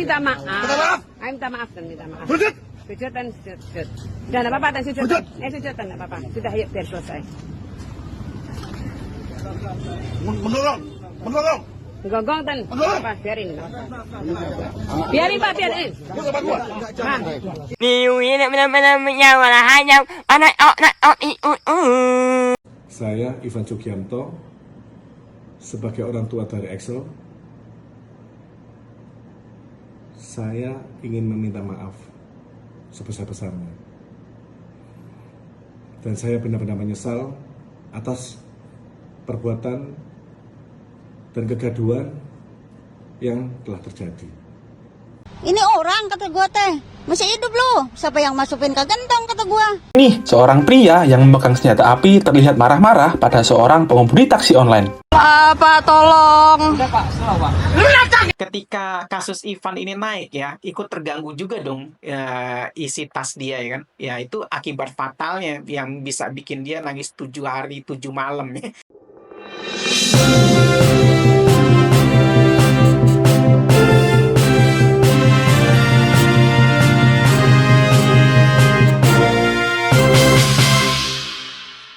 minta maaf. Minta maaf. Ayo minta maaf dan minta maaf. Sujud. Sujud dan sujud. Udah enggak apa-apa dan sujud. Sujud. Sujud dan enggak apa-apa. Sudah yuk biar selesai. Mendorong. Mendorong. Gonggong dan apa biarin. Biarin Pak, biarin. Nah. Saya Ivan Sugianto sebagai orang tua dari Excel, saya ingin meminta maaf sebesar-besarnya. Dan saya benar-benar menyesal atas perbuatan dan kegaduhan yang telah terjadi. Ini orang kata gua teh masih hidup loh. Siapa yang masukin ke gentong kata gua. Nih, seorang pria yang memegang senjata api terlihat marah-marah pada seorang pengemudi taksi online. Apa tolong. Ketika kasus Ivan ini naik ya, ikut terganggu juga dong isi tas dia ya kan. Ya itu akibat fatalnya yang bisa bikin dia nangis 7 hari 7 malam ya.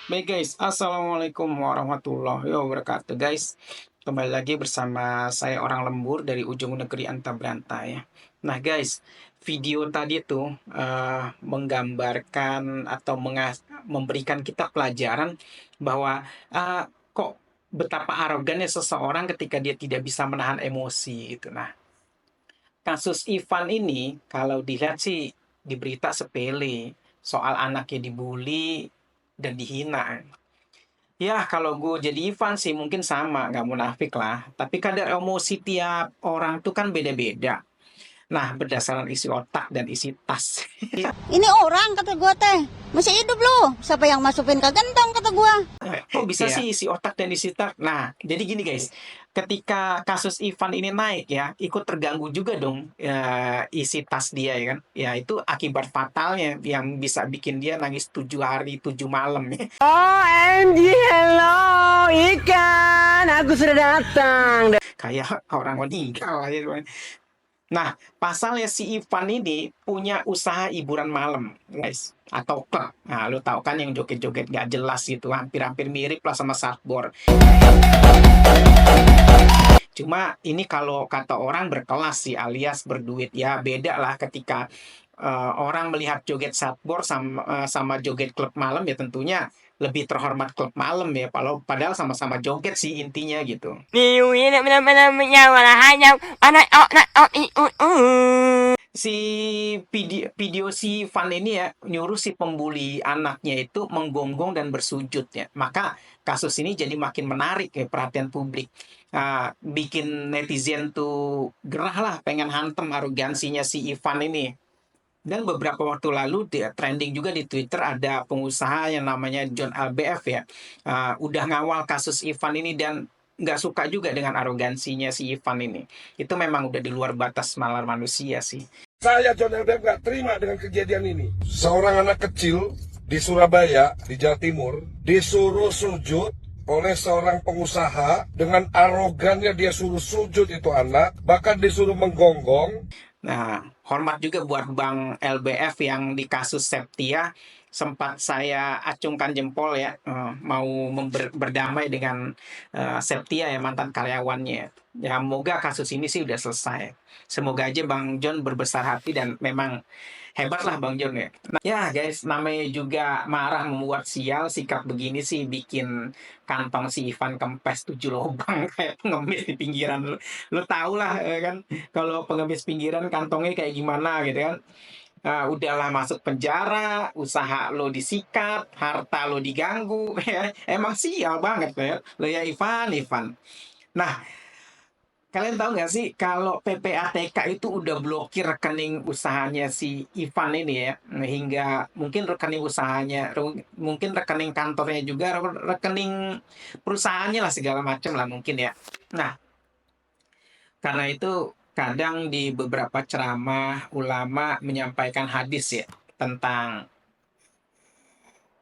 Baik guys, Assalamualaikum warahmatullahi wabarakatuh guys. Kembali lagi bersama saya orang lembur dari ujung negeri Antabranta ya. Nah guys, video tadi tuh menggambarkan atau memberikan kita pelajaran bahwa kok betapa arogannya seseorang ketika dia tidak bisa menahan emosi gitu. Nah, kasus Ivan ini kalau dilihat sih di berita sepele soal anaknya dibully dan dihina. Ya kalau gue jadi Ivan sih mungkin sama, nggak munafik lah. Tapi kadar emosi tiap orang tuh kan beda-beda. Nah berdasarkan isi otak dan isi tas. Ini orang kata gua teh masih hidup loh. Siapa yang masukin ke gentong kata gua. Kok bisa sih isi otak dan isi tas? Nah jadi gini guys, ketika kasus Ivan ini naik ya, ikut terganggu juga dong isi tas dia ya kan. Ya itu akibat fatalnya yang bisa bikin dia nangis 7 hari 7 malam ya. OMG, hello ikan, aku sudah datang. Kayak orang meninggal ya. Nah, pasalnya si Ivan ini punya usaha hiburan malam, guys, atau klub. Nah, lu tahu kan yang joget-joget gak jelas gitu, hampir-hampir mirip lah sama surfboard. Cuma ini kalau kata orang berkelas sih, alias berduit ya, beda lah ketika orang melihat joget surfboard sama joget klub malam ya tentunya lebih terhormat klub malam ya, padahal sama-sama joget sih intinya gitu. Si video si Van ini ya nyuruh si pembuli anaknya itu menggonggong dan bersujud ya. Maka kasus ini jadi makin menarik ya perhatian publik. Bikin netizen tuh gerah lah pengen hantem arogansinya si Ivan ini. Dan beberapa waktu lalu trending juga di Twitter ada pengusaha yang namanya John LBF ya. Udah ngawal kasus Ivan ini dan nggak suka juga dengan arogansinya si Ivan ini. Itu memang udah di luar batas nalar manusia sih. Saya John LBF nggak terima dengan kejadian ini. Seorang anak kecil di Surabaya, di Jawa Timur, disuruh sujud oleh seorang pengusaha. Dengan arogannya dia suruh sujud itu anak, bahkan disuruh menggonggong. Nah, hormat juga buat Bang LBF yang di kasus Septia sempat saya acungkan jempol ya, mau berdamai dengan Septia ya, mantan karyawannya. Ya, semoga kasus ini sih udah selesai. Semoga aja Bang John berbesar hati dan memang hebat lah Bang John ya. Nah, ya guys, namanya juga marah membuat sial, sikap begini sih bikin kantong si Ivan kempes 7 lubang kayak pengemis di pinggiran. Lu tau lah kan, kalau pengemis pinggiran kantongnya kayak gimana gitu kan. Udahlah masuk penjara, usaha lo disikat, harta lo diganggu, ya. Emang sial banget ya, lo ya Ivan. Nah, kalian tahu nggak sih kalau PPATK itu udah blokir rekening usahanya si Ivan ini ya, hingga mungkin rekening usahanya, mungkin rekening kantornya juga, rekening perusahaannya lah segala macam lah mungkin ya. Nah, karena itu kadang di beberapa ceramah ulama menyampaikan hadis ya tentang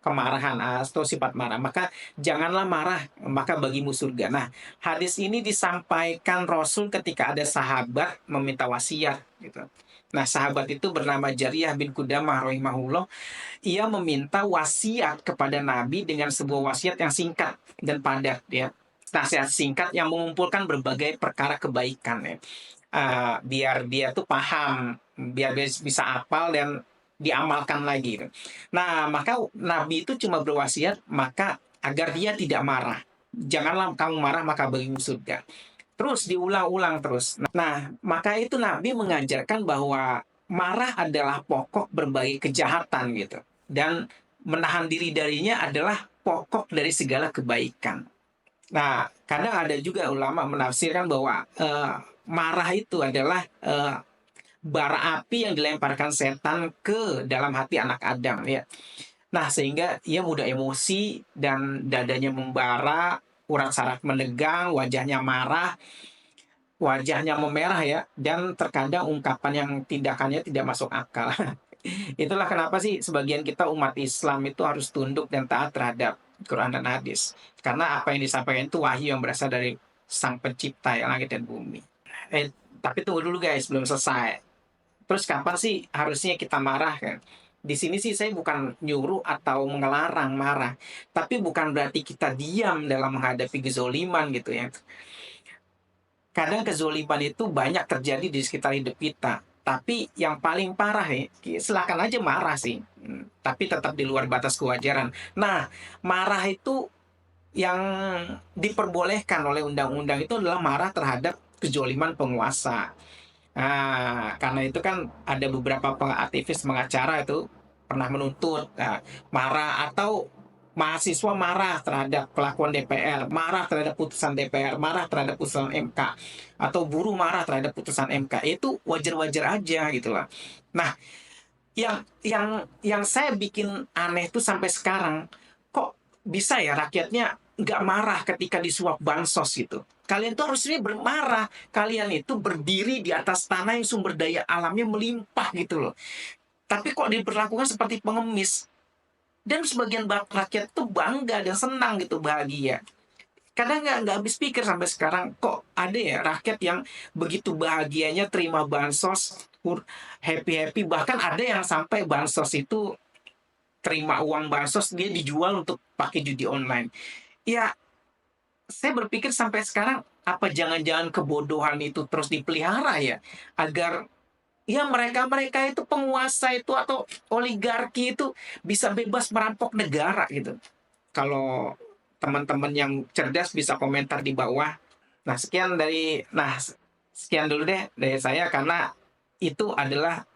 kemarahan atau sifat marah, maka janganlah marah, maka bagimu surga. Nah, hadis ini disampaikan Rasul ketika ada sahabat meminta wasiat gitu. Nah, sahabat itu bernama Jariyah bin Qudamah rahimahullah. Ia meminta wasiat kepada Nabi dengan sebuah wasiat yang singkat dan padat ya. Nasihat singkat yang mengumpulkan berbagai perkara kebaikan ya. Biar dia tuh paham, biar dia bisa hafal dan diamalkan lagi. Nah, maka Nabi itu cuma berwasiat maka agar dia tidak marah. Janganlah kamu marah maka bagimu surga. Terus diulang-ulang terus. Nah, maka itu Nabi mengajarkan bahwa marah adalah pokok berbagai kejahatan gitu. Dan menahan diri darinya adalah pokok dari segala kebaikan. Nah, kadang ada juga ulama menafsirkan bahwa marah itu adalah bara api yang dilemparkan setan ke dalam hati anak Adam ya. Nah, sehingga ia mudah emosi dan dadanya membara, urat saraf menegang, wajahnya marah, wajahnya memerah ya, dan terkadang ungkapan yang tindakannya tidak masuk akal. Itulah kenapa sih sebagian kita umat Islam itu harus tunduk dan taat terhadap Quran dan hadis. Karena apa yang disampaikan itu wahyu yang berasal dari Sang Pencipta ya, langit dan bumi. Tapi tunggu dulu guys, belum selesai. Terus kapan sih harusnya kita marah kan? Di sini sih saya bukan nyuruh atau mengelarang marah, tapi bukan berarti kita diam dalam menghadapi kezoliman gitu ya. Kadang kezoliman itu banyak terjadi di sekitar hidup kita. Tapi yang paling parah nih, silakan aja marah sih, tapi tetap di luar batas kewajaran. Nah, marah itu yang diperbolehkan oleh undang-undang itu adalah marah terhadap kezoliman penguasa. Nah, karena itu kan ada beberapa aktivis pengacara itu pernah menuntut marah, atau mahasiswa marah terhadap kelakuan DPR, marah terhadap putusan DPR, marah terhadap putusan MK, atau buruh marah terhadap putusan MK, itu wajar-wajar aja gitu lah. Nah, yang saya bikin aneh tuh sampai sekarang, kok bisa ya rakyatnya nggak marah ketika disuap bansos gitu. Kalian tuh harusnya bermarah, kalian itu berdiri di atas tanah yang sumber daya alamnya melimpah gitu loh. Tapi kok diperlakukan seperti pengemis. Dan sebagian rakyat tuh bangga dan senang gitu, bahagia. Kadang nggak habis pikir sampai sekarang, kok ada ya rakyat yang begitu bahagianya terima bansos, happy-happy. Bahkan ada yang sampai bansos itu, terima uang bansos, dia dijual untuk pakai judi online. Ya, saya berpikir sampai sekarang, apa jangan-jangan kebodohan itu terus dipelihara ya? Agar ya mereka-mereka itu penguasa itu atau oligarki itu bisa bebas merampok negara gitu. Kalau teman-teman yang cerdas bisa komentar di bawah. Sekian dulu deh dari saya, karena itu adalah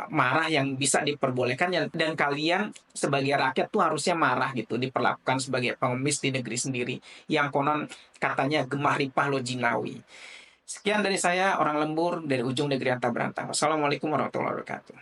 marah yang bisa diperbolehkan dan kalian sebagai rakyat tuh harusnya marah gitu, diperlakukan sebagai pengemis di negeri sendiri yang konon katanya gemah ripah lo jinawi. Sekian dari saya, orang lembur dari ujung negeri antah berantah. Wassalamualaikum warahmatullahi wabarakatuh.